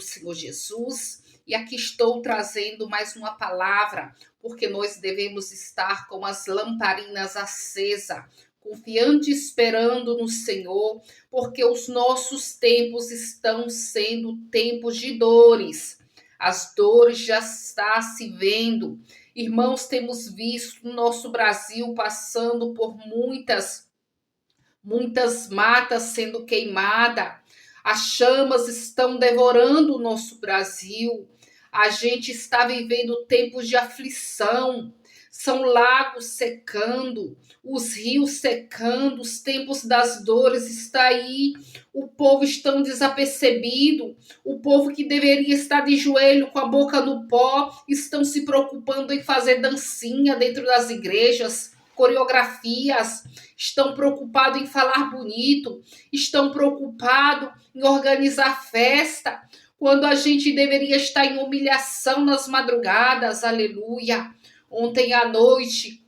Senhor Jesus, e aqui estou trazendo mais uma palavra, porque nós devemos estar com as lamparinas acesas, confiante, esperando no Senhor, porque os nossos tempos estão sendo tempos de dores. As dores já estão se vendo. Irmãos, temos visto o nosso Brasil passando por muitas matas sendo queimadas. As chamas estão devorando o nosso Brasil. A gente está vivendo tempos de aflição. São lagos secando, os rios secando, os tempos das dores está aí. O povo está desapercebido. O povo que deveria estar de joelho com a boca no pó estão se preocupando em fazer dancinha dentro das igrejas, coreografias, estão preocupados em falar bonito, estão preocupados em organizar festa, quando a gente deveria estar em humilhação nas madrugadas, aleluia. Ontem à noite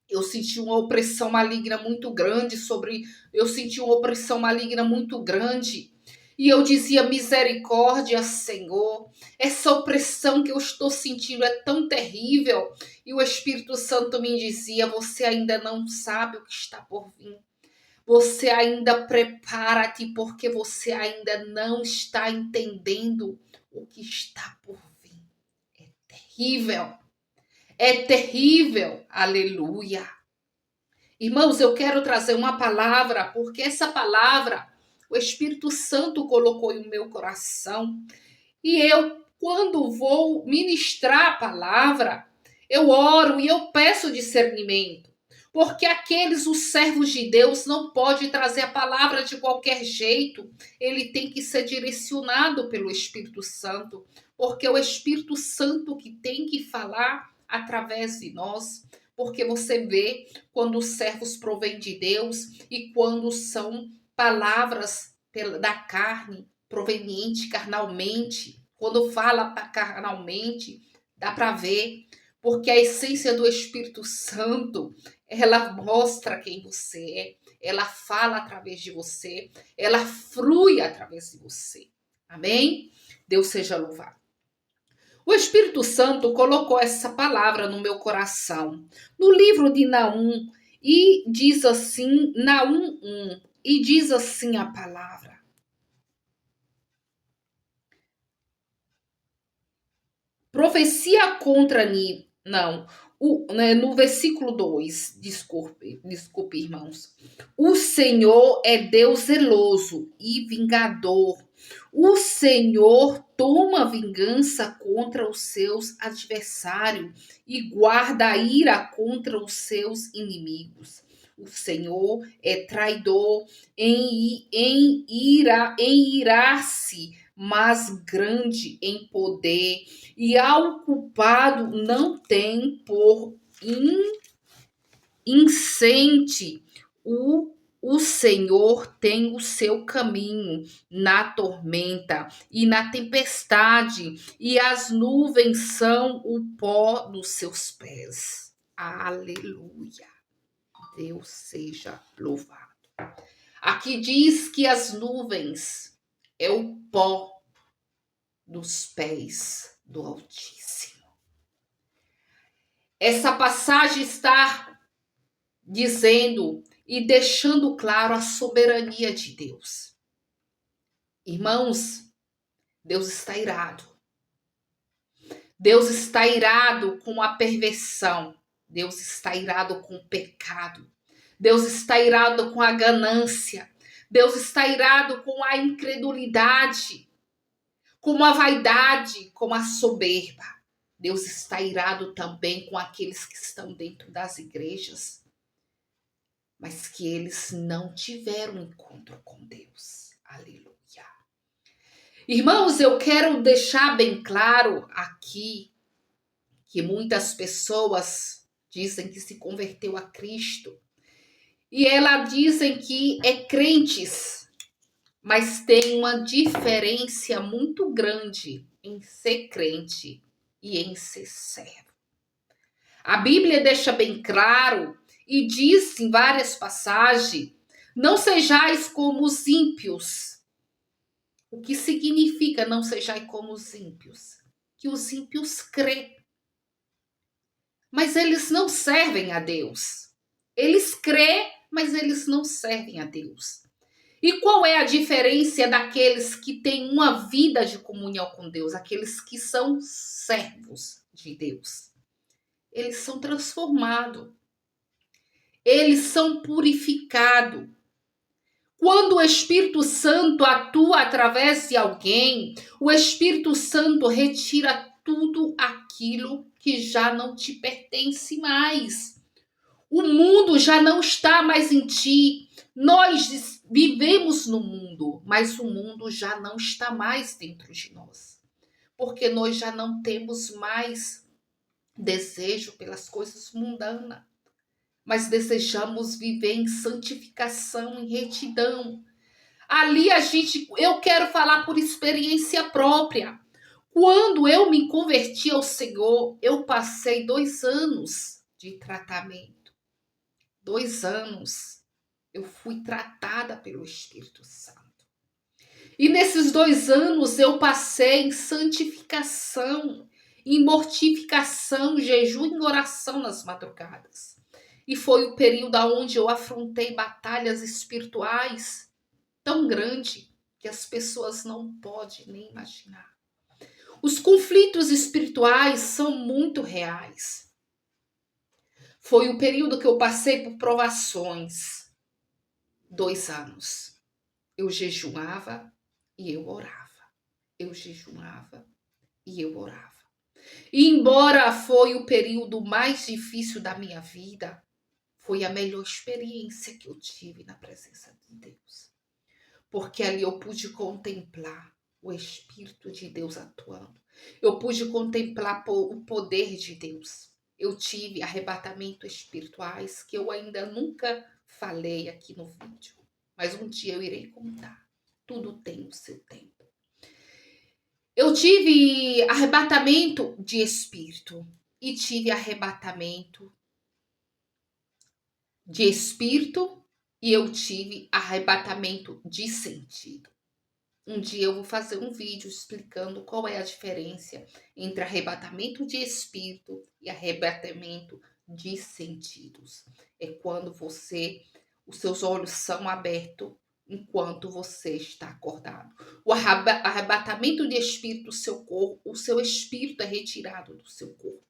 eu senti uma opressão maligna muito grande e eu dizia: misericórdia, Senhor, essa opressão que eu estou sentindo é tão terrível. E o Espírito Santo me dizia: você ainda não sabe o que está por vir. Você ainda prepara-te, porque você ainda não está entendendo o que está por vir. É terrível. É terrível. Aleluia. Irmãos, eu quero trazer uma palavra, porque essa palavra o Espírito Santo colocou no meu coração. E eu, quando vou ministrar a palavra, eu oro e eu peço discernimento. Porque os servos de Deus, não pode trazer a palavra de qualquer jeito. Ele tem que ser direcionado pelo Espírito Santo. Porque é o Espírito Santo que tem que falar através de nós. Porque você vê quando os servos provêm de Deus e quando são palavras da carne, proveniente carnalmente. Quando fala carnalmente, dá para ver. Porque a essência do Espírito Santo, ela mostra quem você é, ela fala através de você, ela flui através de você. Amém? Deus seja louvado. O Espírito Santo colocou essa palavra no meu coração, no livro de Naum, e diz assim, Naum 1, e diz assim a palavra: profecia contra mim. Não, no versículo 2, desculpe, irmãos. O Senhor é Deus zeloso e vingador. O Senhor toma vingança contra os seus adversários e guarda a ira contra os seus inimigos. O Senhor é traidor em irar-se, mas grande em poder, e ao culpado não tem por incente. O Senhor tem o seu caminho na tormenta e na tempestade, e as nuvens são o pó dos seus pés. Aleluia. Deus seja louvado. Aqui diz que as nuvens é o pó dos pés do Altíssimo. Essa passagem está dizendo e deixando claro a soberania de Deus. Irmãos, Deus está irado. Deus está irado com a perversão. Deus está irado com o pecado. Deus está irado com a ganância. Deus está irado com a incredulidade, com a vaidade, com a soberba. Deus está irado também com aqueles que estão dentro das igrejas, mas que eles não tiveram encontro com Deus. Aleluia. Irmãos, eu quero deixar bem claro aqui que muitas pessoas dizem que se converteu a Cristo e elas dizem que é crentes, mas tem uma diferença muito grande em ser crente e em ser servo. A Bíblia deixa bem claro e diz em várias passagens: não sejais como os ímpios. O que significa não sejais como os ímpios? Que os ímpios crêem, mas eles não servem a Deus. Eles crêem, mas eles não servem a Deus. E qual é a diferença daqueles que têm uma vida de comunhão com Deus? Aqueles que são servos de Deus. Eles são transformados. Eles são purificados. Quando o Espírito Santo atua através de alguém, o Espírito Santo retira tudo aquilo que já não te pertence mais. O mundo já não está mais em ti. Nós vivemos no mundo, mas o mundo já não está mais dentro de nós. Porque nós já não temos mais desejo pelas coisas mundanas, mas desejamos viver em santificação, em retidão. Ali eu quero falar por experiência própria. Quando eu me converti ao Senhor, eu passei 2 anos de tratamento. 2 anos eu fui tratada pelo Espírito Santo. E nesses 2 anos eu passei em santificação, em mortificação, jejum e oração nas madrugadas. E foi o período onde eu afrontei batalhas espirituais tão grande que as pessoas não podem nem imaginar. Os conflitos espirituais são muito reais. Foi o período que eu passei por provações. 2 anos. Eu jejuava e eu orava. Eu jejuava e eu orava. E embora foi o período mais difícil da minha vida, foi a melhor experiência que eu tive na presença de Deus. Porque ali eu pude contemplar o Espírito de Deus atuando. Eu pude contemplar o poder de Deus. Eu tive arrebatamentos espirituais que eu ainda nunca falei aqui no vídeo. Mas um dia eu irei contar. Tudo tem o seu tempo. Eu tive arrebatamento de espírito e tive arrebatamento de espírito e eu tive arrebatamento de sentido. Um dia eu vou fazer um vídeo explicando qual é a diferença entre arrebatamento de espírito e arrebatamento de sentidos. É quando os seus olhos são abertos enquanto você está acordado. O arrebatamento de espírito do seu corpo, o seu espírito é retirado do seu corpo.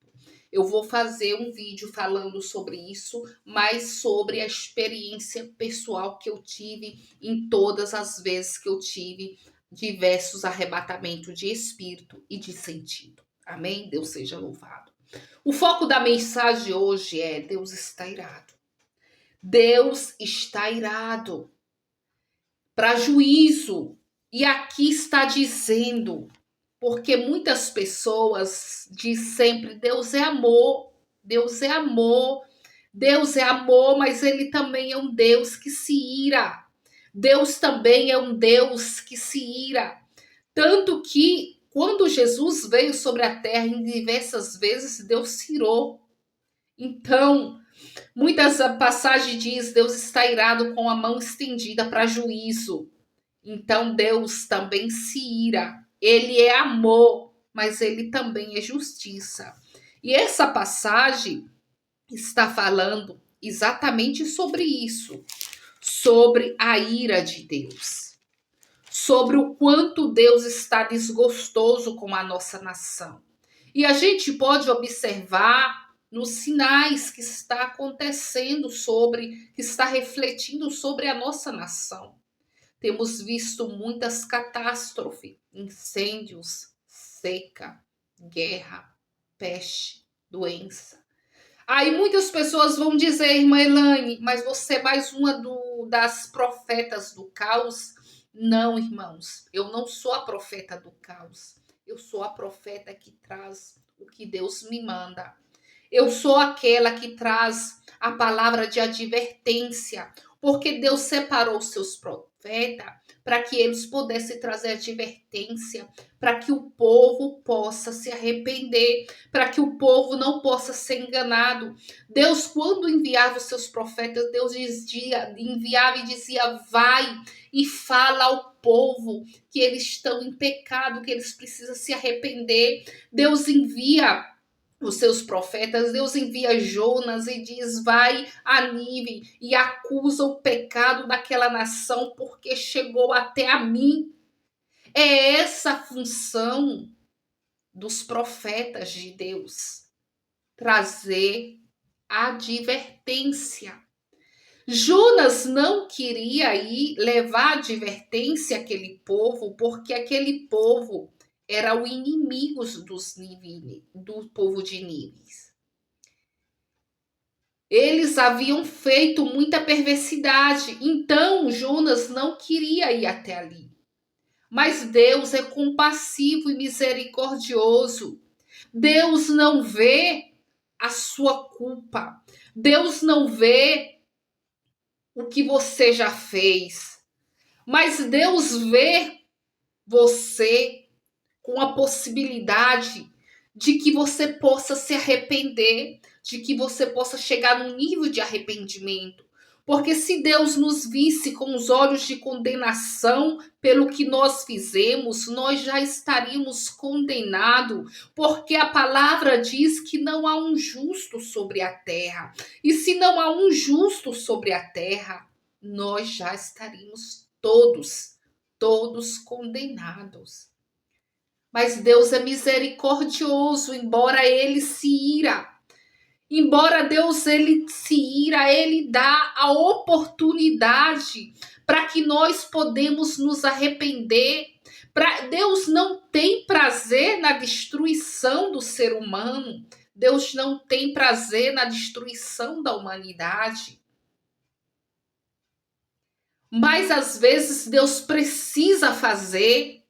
Eu vou fazer um vídeo falando sobre isso, mas sobre a experiência pessoal que eu tive em todas as vezes que eu tive diversos arrebatamentos de espírito e de sentido. Amém? Deus seja louvado. O foco da mensagem de hoje é: Deus está irado. Deus está irado para juízo. E aqui está dizendo, porque muitas pessoas dizem sempre: Deus é amor, Deus é amor, Deus é amor, mas ele também é um Deus que se ira. Deus também é um Deus que se ira. Tanto que quando Jesus veio sobre a terra, em diversas vezes Deus se irou. Então, muitas passagens diz: Deus está irado com a mão estendida para juízo. Então Deus também se ira. Ele é amor, mas ele também é justiça. E essa passagem está falando exatamente sobre isso, sobre a ira de Deus, sobre o quanto Deus está desgostoso com a nossa nação. E a gente pode observar nos sinais que está acontecendo que está refletindo sobre a nossa nação. Temos visto muitas catástrofes, incêndios, seca, guerra, peste, doença. Aí muitas pessoas vão dizer: irmã Elaine, mas você é mais uma das profetas do caos? Não, irmãos, eu não sou a profeta do caos. Eu sou a profeta que traz o que Deus me manda. Eu sou aquela que traz a palavra de advertência, porque Deus separou os seus profeta, para que eles pudessem trazer advertência, para que o povo possa se arrepender, para que o povo não possa ser enganado. Deus, quando enviava os seus profetas, Deus enviava e dizia: vai e fala ao povo que eles estão em pecado, que eles precisam se arrepender. Deus envia os seus profetas, Deus envia Jonas e diz: vai a Nínive e acusa o pecado daquela nação, porque chegou até a mim. É essa a função dos profetas de Deus, trazer advertência. Jonas não queria ir levar advertência àquele povo, porque aquele povo era o inimigo do povo de Nínive. Eles haviam feito muita perversidade, então Jonas não queria ir até ali. Mas Deus é compassivo e misericordioso. Deus não vê a sua culpa. Deus não vê o que você já fez. Mas Deus vê você com a possibilidade de que você possa se arrepender, de que você possa chegar num nível de arrependimento. Porque se Deus nos visse com os olhos de condenação pelo que nós fizemos, nós já estaríamos condenados, porque a palavra diz que não há um justo sobre a terra. E se não há um justo sobre a terra, nós já estaríamos todos condenados. Mas Deus é misericordioso, embora ele se ira. Embora Deus ele se ira, ele dá a oportunidade para que nós podemos nos arrepender. Deus não tem prazer na destruição do ser humano. Deus não tem prazer na destruição da humanidade. Mas às vezes Deus precisa fazer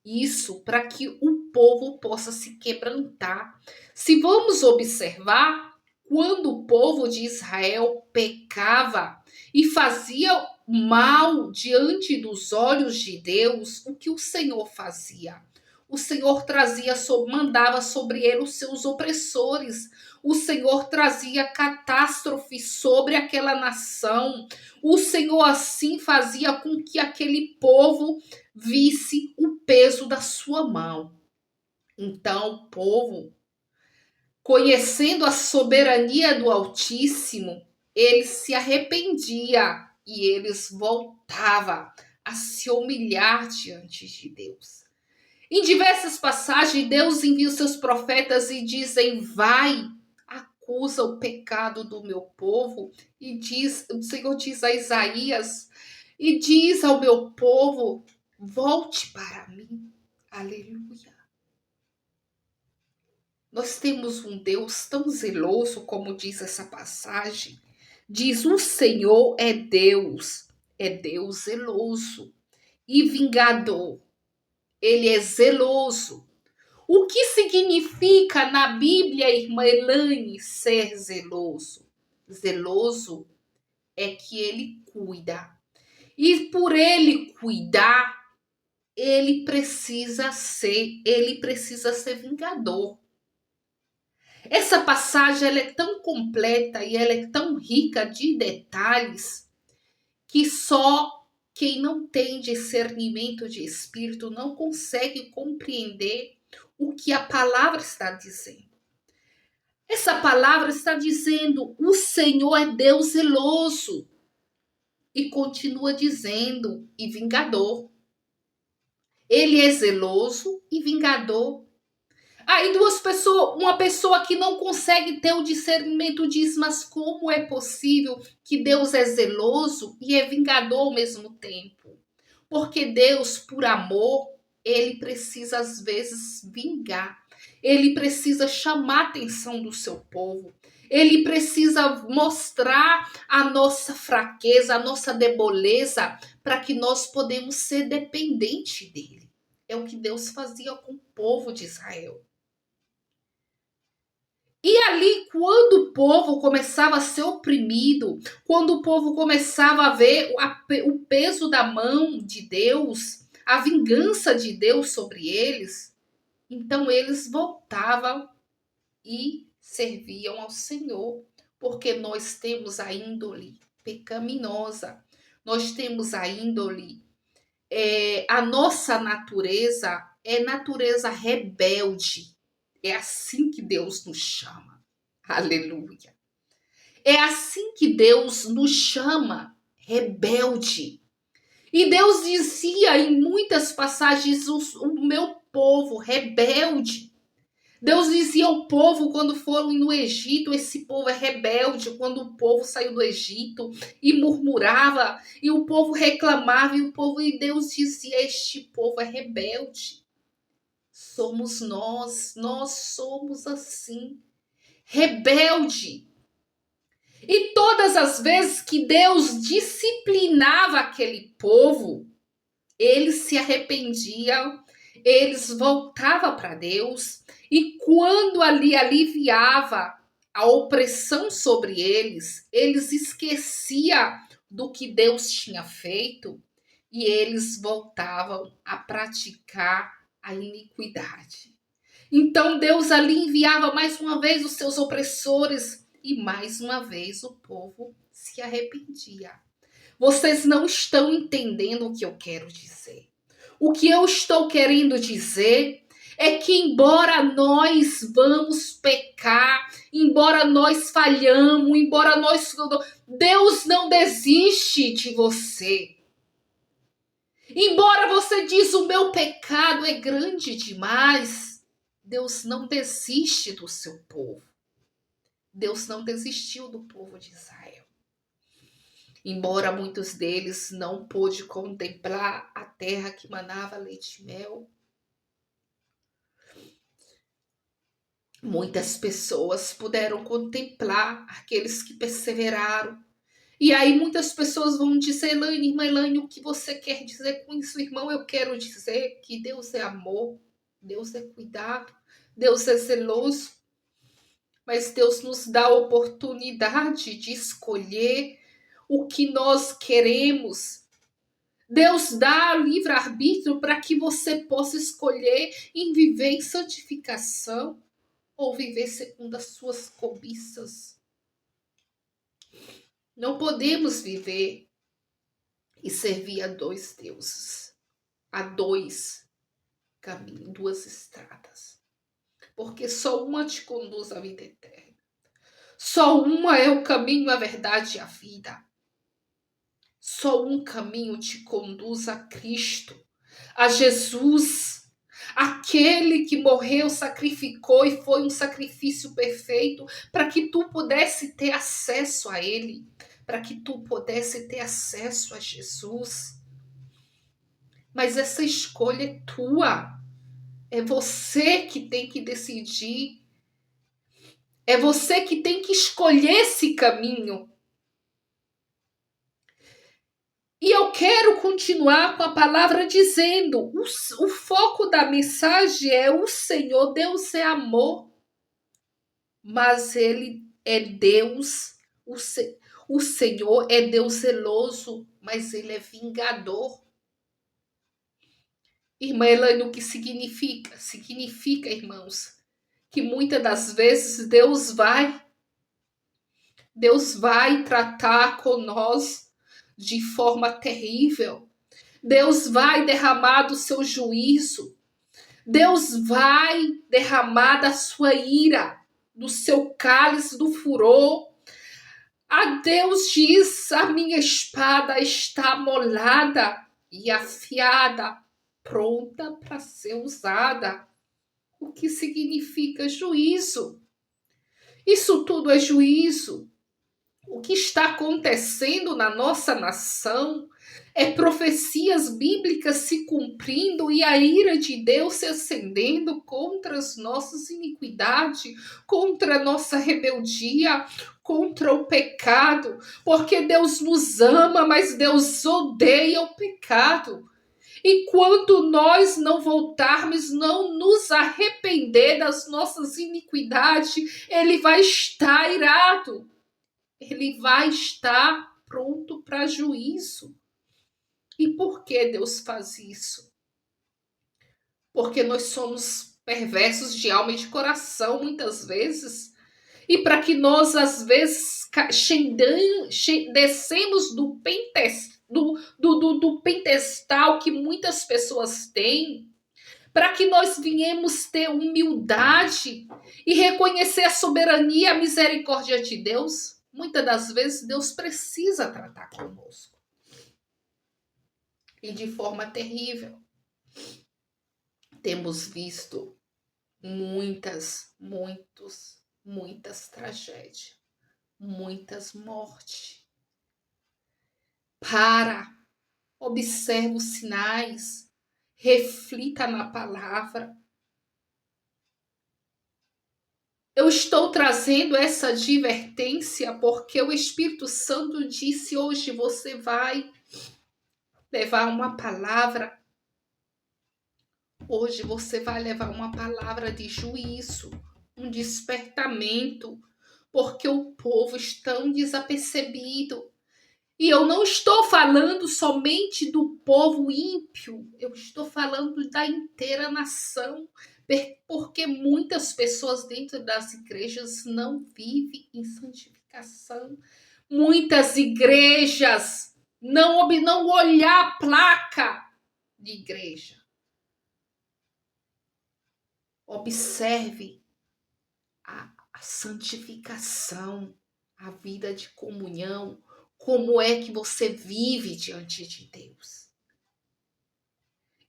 isso para que o povo possa se quebrantar. Se vamos observar, quando o povo de Israel pecava e fazia mal diante dos olhos de Deus, o que o Senhor fazia? O Senhor mandava sobre ele os seus opressores. O Senhor trazia catástrofe sobre aquela nação. O Senhor assim fazia com que aquele povo visse o peso da sua mão. Então o povo, conhecendo a soberania do Altíssimo, ele se arrependia e eles voltavam a se humilhar diante de Deus. Em diversas passagens, Deus envia os seus profetas e dizem: vai, acusa o pecado do meu povo. E o Senhor diz a Isaías, e diz ao meu povo: volte para mim. Aleluia. Nós temos um Deus tão zeloso, como diz essa passagem. Diz: o Senhor é Deus zeloso e vingador. Ele é zeloso. O que significa na Bíblia, irmã Elaine, ser zeloso? Zeloso é que ele cuida. E por ele cuidar, ele precisa ser vingador. Essa passagem ela é tão completa e ela é tão rica de detalhes que só quem não tem discernimento de espírito não consegue compreender o que a palavra está dizendo. Essa palavra está dizendo: o Senhor é Deus zeloso. E continua dizendo: e vingador. Ele é zeloso e vingador. Aí uma pessoa que não consegue ter o discernimento diz: mas como é possível que Deus é zeloso e é vingador ao mesmo tempo? Porque Deus, por amor, ele precisa às vezes vingar. Ele precisa chamar a atenção do seu povo. Ele precisa mostrar a nossa fraqueza, a nossa deboleza, para que nós podemos ser dependentes dele. É o que Deus fazia com o povo de Israel. E ali, quando o povo começava a ser oprimido, quando o povo começava a ver o peso da mão de Deus, a vingança de Deus sobre eles, então eles voltavam e serviam ao Senhor, porque nós temos a índole pecaminosa, nós temos a índole, a nossa natureza é natureza rebelde. É assim que Deus nos chama. Aleluia. É assim que Deus nos chama, rebelde. E Deus dizia em muitas passagens: o meu povo rebelde. Deus dizia ao povo quando foram no Egito: esse povo é rebelde. Quando o povo saiu do Egito e murmurava, e o povo reclamava, e Deus dizia: este povo é rebelde. Somos nós somos assim, rebelde. E todas as vezes que Deus disciplinava aquele povo, eles se arrependiam, eles voltavam para Deus, e quando ali aliviava a opressão sobre eles, eles esqueciam do que Deus tinha feito e eles voltavam a praticar a iniquidade. Então Deus ali enviava mais uma vez os seus opressores e mais uma vez o povo se arrependia. Vocês não estão entendendo o que eu quero dizer. O que eu estou querendo dizer é que embora nós vamos pecar, embora nós falhamos, Deus não desiste de você. Embora você diz o meu pecado é grande demais, Deus não desiste do seu povo. Deus não desistiu do povo de Israel. Embora muitos deles não pôde contemplar a terra que manava leite e mel, muitas pessoas puderam contemplar, aqueles que perseveraram. E aí muitas pessoas vão dizer: Elaine, irmã Elaine, o que você quer dizer com isso, irmão? Eu quero dizer que Deus é amor, Deus é cuidado, Deus é zeloso. Mas Deus nos dá a oportunidade de escolher o que nós queremos. Deus dá livre-arbítrio para que você possa escolher em viver em santificação ou viver segundo as suas cobiças. Não podemos viver e servir a dois deuses, a dois caminhos, duas estradas. Porque só uma te conduz à vida eterna. Só uma é o caminho, a verdade e a vida. Só um caminho te conduz a Cristo, a Jesus, aquele que morreu, sacrificou e foi um sacrifício perfeito para que tu pudesse ter acesso a Ele, para que tu pudesse ter acesso a Jesus. Mas essa escolha é tua, é você que tem que decidir, é você que tem que escolher esse caminho. E eu quero continuar com a palavra dizendo, o foco da mensagem é: o Senhor, Deus é amor, mas Ele é Deus, o Senhor é Deus zeloso, mas Ele é vingador. Irmã Elaine, o que significa? Significa, irmãos, que muitas das vezes Deus vai tratar com nós de forma terrível. Deus vai derramar do seu juízo. Deus vai derramar da sua ira, do seu cálice do furor. A Deus diz: a minha espada está molada e afiada, pronta para ser usada. O que significa juízo? Isso tudo é juízo. O que está acontecendo na nossa nação é profecias bíblicas se cumprindo e a ira de Deus se acendendo contra as nossas iniquidades, contra a nossa rebeldia, contra o pecado, porque Deus nos ama, mas Deus odeia o pecado. E quando nós não voltarmos, não nos nos arrepender das nossas iniquidades, ele vai estar irado. Ele vai estar pronto para juízo. E por que Deus faz isso? Porque nós somos perversos de alma e de coração, muitas vezes. E para que nós, às vezes, descemos do pentestal que muitas pessoas têm, para que nós venhamos ter humildade e reconhecer a soberania e a misericórdia de Deus, muitas das vezes Deus precisa tratar conosco. E de forma terrível. Temos visto muitas tragédias, muitas mortes. Observe os sinais, reflita na palavra. Eu estou trazendo essa advertência porque o Espírito Santo disse: hoje você vai levar uma palavra. Hoje você vai levar uma palavra de juízo, um despertamento, porque o povo está desapercebido. E eu não estou falando somente do povo ímpio, eu estou falando da inteira nação, porque muitas pessoas dentro das igrejas não vivem em santificação. Muitas igrejas não olhar a placa de igreja. Observe a santificação, a vida de comunhão, como é que você vive diante de Deus.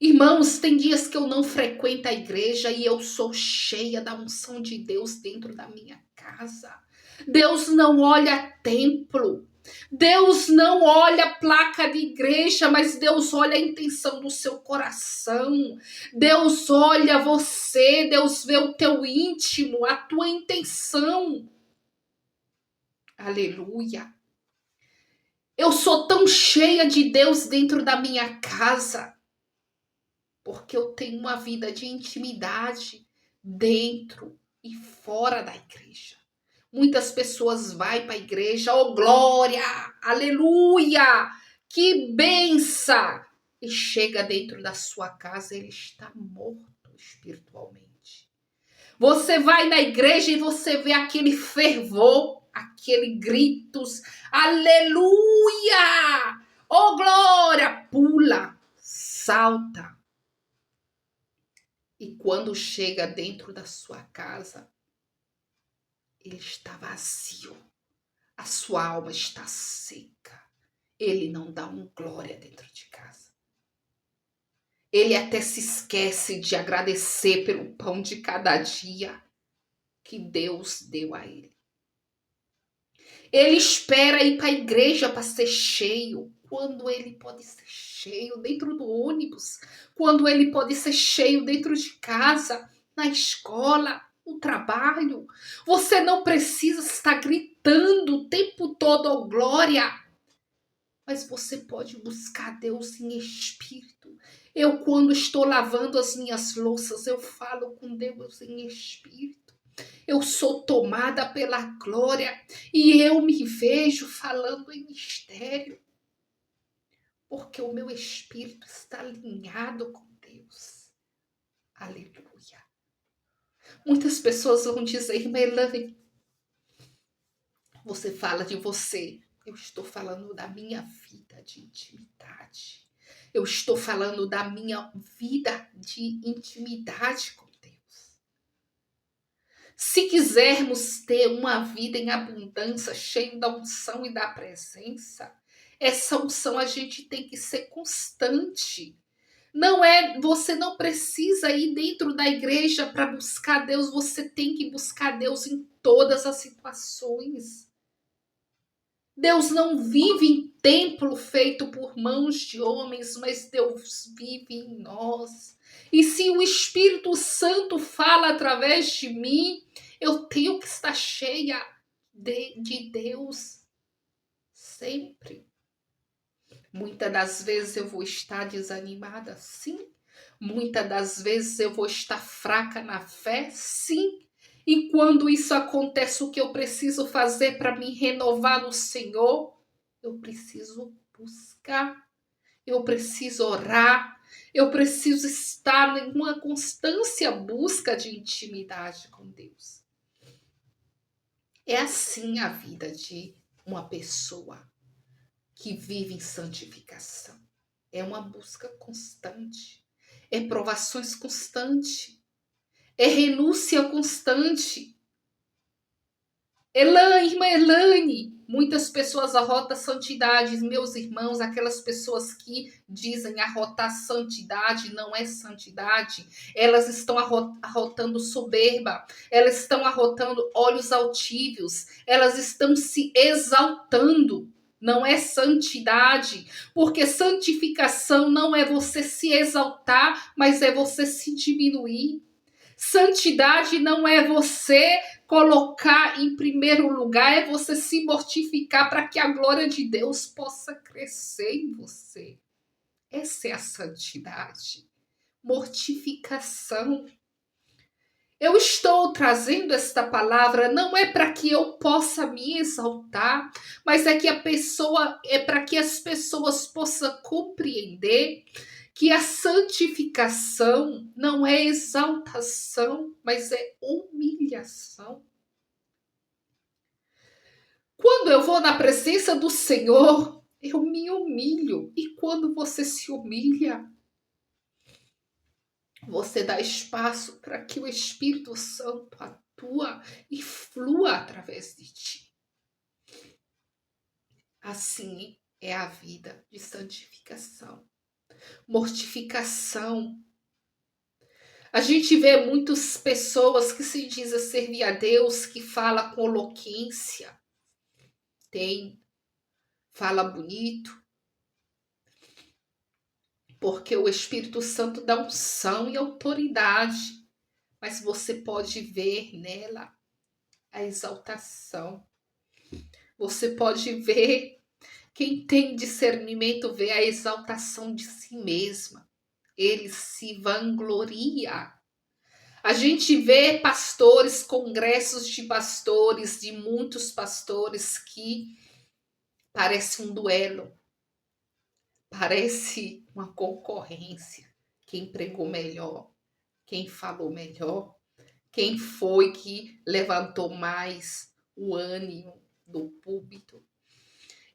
Irmãos, tem dias que eu não frequento a igreja e eu sou cheia da unção de Deus dentro da minha casa. Deus não olha templo. Deus não olha a placa de igreja, mas Deus olha a intenção do seu coração. Deus olha você, Deus vê o teu íntimo, a tua intenção. Aleluia. Eu sou tão cheia de Deus dentro da minha casa, porque eu tenho uma vida de intimidade dentro e fora da igreja. Muitas pessoas vão para a igreja, oh glória, aleluia, que benção! E chega dentro da sua casa, ele está morto espiritualmente. Você vai na igreja e você vê aquele fervor, aquele gritos, aleluia, oh glória, pula, salta. E quando chega dentro da sua casa, ele está vazio, a sua alma está seca, ele não dá glória dentro de casa. Ele até se esquece de agradecer pelo pão de cada dia que Deus deu a ele. Ele espera ir para a igreja para ser cheio, quando ele pode ser cheio dentro do ônibus, quando ele pode ser cheio dentro de casa, na escola, no trabalho. Você não precisa estar gritando o tempo todo, oh glória, mas você pode buscar Deus em espírito. Eu, quando estou lavando as minhas louças, eu falo com Deus em espírito. Eu sou tomada pela glória e eu me vejo falando em mistério, porque o meu espírito está alinhado com Deus. Aleluia. Muitas pessoas vão dizer: Melanie, você fala de você. Eu estou falando da minha vida de intimidade. Eu estou falando da minha vida de intimidade com Deus. Se quisermos ter uma vida em abundância, cheia da unção e da presença, essa unção a gente tem que ser constante. Você não precisa ir dentro da igreja para buscar Deus, você tem que buscar Deus em todas as situações. Deus não vive em templo feito por mãos de homens, mas Deus vive em nós. E se o Espírito Santo fala através de mim, eu tenho que estar cheia de Deus sempre. Muitas das vezes eu vou estar desanimada, sim. Muitas das vezes eu vou estar fraca na fé, sim. E quando isso acontece, o que eu preciso fazer para me renovar no Senhor? Eu preciso buscar, eu preciso orar, eu preciso estar em uma constância busca de intimidade com Deus. É assim a vida de uma pessoa que vive em santificação. É uma busca constante, é provações constantes, é renúncia constante. Irmã Elane, muitas pessoas arrotam santidade, meus irmãos, aquelas pessoas que dizem arrotar santidade não é santidade, elas estão arrotando soberba, elas estão arrotando olhos altivos, elas estão se exaltando. Não é santidade, porque santificação não é você se exaltar, mas é você se diminuir. Santidade não é você colocar em primeiro lugar, é você se mortificar para que a glória de Deus possa crescer em você. Essa é a santidade. Mortificação. Eu estou trazendo esta palavra não é para que eu possa me exaltar, mas é para que as pessoas possam compreender que a santificação não é exaltação, mas é humilhação. Quando eu vou na presença do Senhor, eu me humilho. E quando você se humilha, você dá espaço para que o Espírito Santo atua e flua através de ti. Assim é a vida de santificação. Mortificação. A gente vê muitas pessoas que se dizem servir a Deus, que fala com eloquência, fala bonito, porque o Espírito Santo dá unção e autoridade, mas você pode ver nela a exaltação. Você pode ver, quem tem discernimento vê a exaltação de si mesma. Ele se vangloria. A gente vê pastores, congressos de pastores, de muitos pastores que parece um duelo. Parece uma concorrência. Quem pregou melhor, quem falou melhor, quem foi que levantou mais o ânimo do púlpito.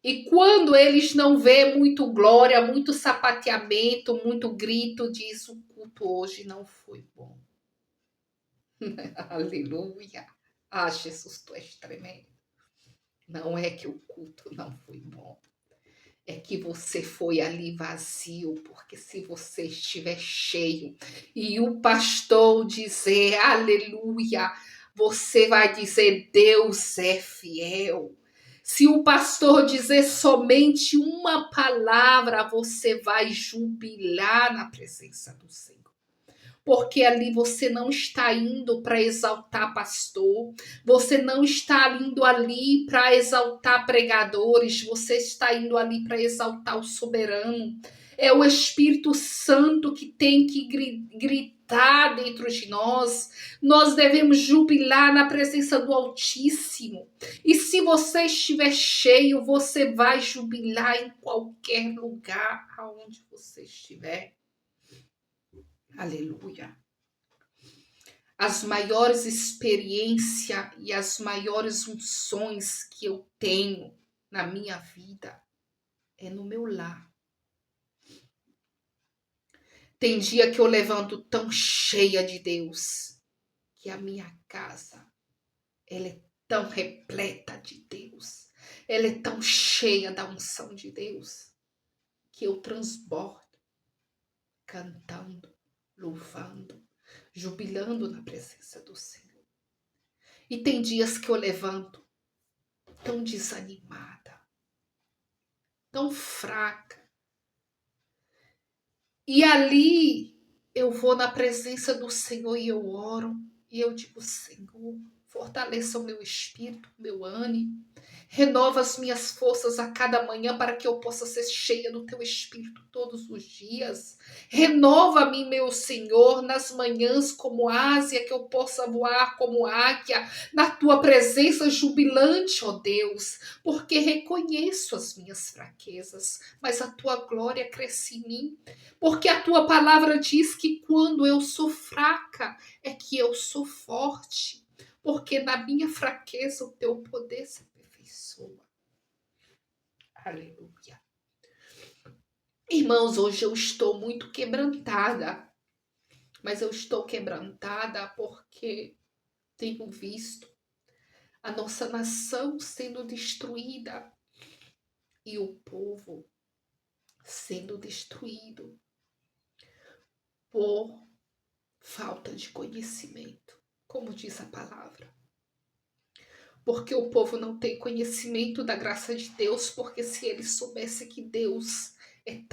E quando eles não vê muito glória, muito sapateamento, muito grito, diz: o culto hoje não foi bom. Aleluia. Ah, Jesus, tu és tremendo. Não é que o culto não foi bom. É que você foi ali vazio, porque se você estiver cheio e o pastor dizer aleluia, você vai dizer Deus é fiel. Se o pastor dizer somente uma palavra, você vai jubilar na presença do Senhor. Porque ali você não está indo para exaltar pastor, você não está indo ali para exaltar pregadores, você está indo ali para exaltar o soberano. É o Espírito Santo que tem que gritar dentro de nós. Nós devemos jubilar na presença do Altíssimo. E se você estiver cheio, você vai jubilar em qualquer lugar aonde você estiver. Aleluia. As maiores experiências e as maiores unções que eu tenho na minha vida é no meu lar. Tem dia que eu levanto tão cheia de Deus que a minha casa ela é tão repleta de Deus, ela é tão cheia da unção de Deus que eu transbordo cantando, louvando, jubilando na presença do Senhor. E tem dias que eu levanto tão desanimada, tão fraca. E ali eu vou na presença do Senhor e eu oro. E eu digo: Senhor, Fortaleça o meu espírito, o meu ânimo. Renova as minhas forças a cada manhã para que eu possa ser cheia do teu espírito todos os dias. Renova-me, meu Senhor, nas manhãs como ásia, que eu possa voar como águia, na tua presença jubilante, ó Deus, porque reconheço as minhas fraquezas, mas a tua glória cresce em mim, porque a tua palavra diz que quando eu sou fraca, é que eu sou forte, porque na minha fraqueza o teu poder se aperfeiçoa. Aleluia. Irmãos, hoje eu estou muito quebrantada, mas eu estou quebrantada porque tenho visto a nossa nação sendo destruída e o povo sendo destruído por falta de conhecimento, como diz a palavra. Porque o povo não tem conhecimento da graça de Deus, porque se ele soubesse que Deus é